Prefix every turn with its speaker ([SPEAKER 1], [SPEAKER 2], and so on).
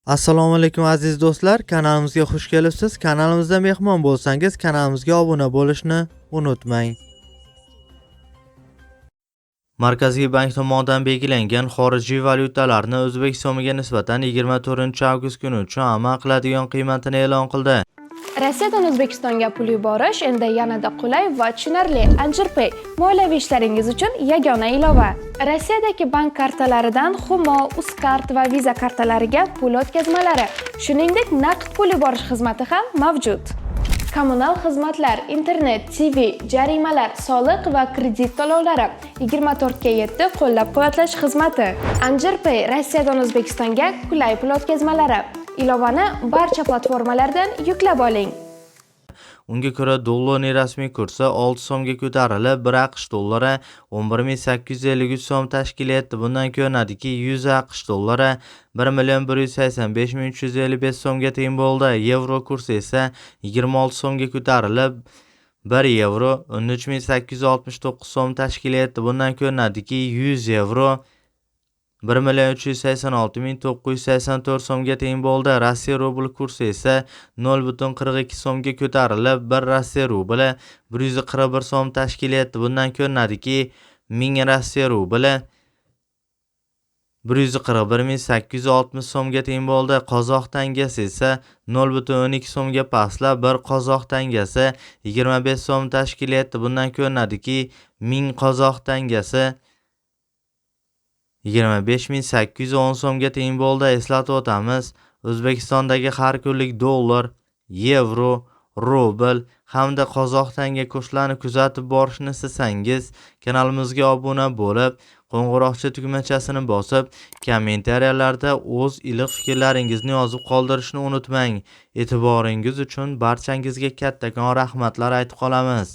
[SPEAKER 1] Assalomu alaykum aziz do'stlar, kanalimizga xush kelibsiz. Kanalimizda mehmon bo'lsangiz, kanalimizga obuna bo'lishni unutmang. Markaziy bank tomonidan belgilangan xorijiy valyutalarni o'zbek so'miga nisbatan 24-avgust kuni uchun amal qiladigan qiymatini e'lon qildi.
[SPEAKER 2] Rossiyadan O'zbekistonga pul yuborish endi yanada qulay va tushunarli. Anjirpay moliyaviy ishlaringiz uchun yagona ilova. Rossiyadagi bank kartalaridan Humo, Uzkart va Visa kartalariga pul o'tkazmalari, shuningdek naqd pul yuborish xizmati ham mavjud. Kommunal xizmatlar, internet, TV, jarimalar, soliq va kredit to'lovlari 24/7 qo'llab-quvvatlash xizmati. Anjirpay Rossiyadan O'zbekistonga qulay pul o'tkazmalari. Ilovani barcha platformalardan yuklab oling.
[SPEAKER 1] Unga ko'ra dollarning rasmiy kursi 6 so'mga ko'tarilib, 1 AQSh dollari 11.853 so'm tashkil etdi. Bundan ko'rinadiki, 100 AQSh dollari 1.185.355 so'mga teng bo'ldi. Yevro kursi esa 26 so'mga ko'tarilib, 1 yevro 13.869 so'm tashkil etdi. Bundan ko'rinadiki, 100 yevro 1.386.984 so'mga teng bo'ldi. Rossiya rubli kursi esa 0.42 so'mga ko'tarilib, 1 Rossiya rubli 141 so'm tashkil etdi. Bundan ko'rinadiki, 1000 Rossiya rubli 141.860 so'mga teng bo'ldi. Qozoq tangasi esa 0.12 so'mga pastlab, 1 qozoq tangasi 25 so'm tashkil etdi. Bundan ko'rinadiki, 1000 qozoq tangasi 25.810 so'mga teng bo'ldi. Eslatib o'tamiz, O'zbekistondagi har kunlik dollar, yevro, rubl hamda qozoq tanga kurslarini kuzatib borishni istasangiz, kanalimizga obuna bo'lib, qo'ng'iroqcha tugmachasini bosib, kommentariyalarda o'z iliq fikrlaringizni yozib qoldirishni unutmang. E'tiboringiz uchun barchangizga kattakon rahmatlar aytib qolamiz.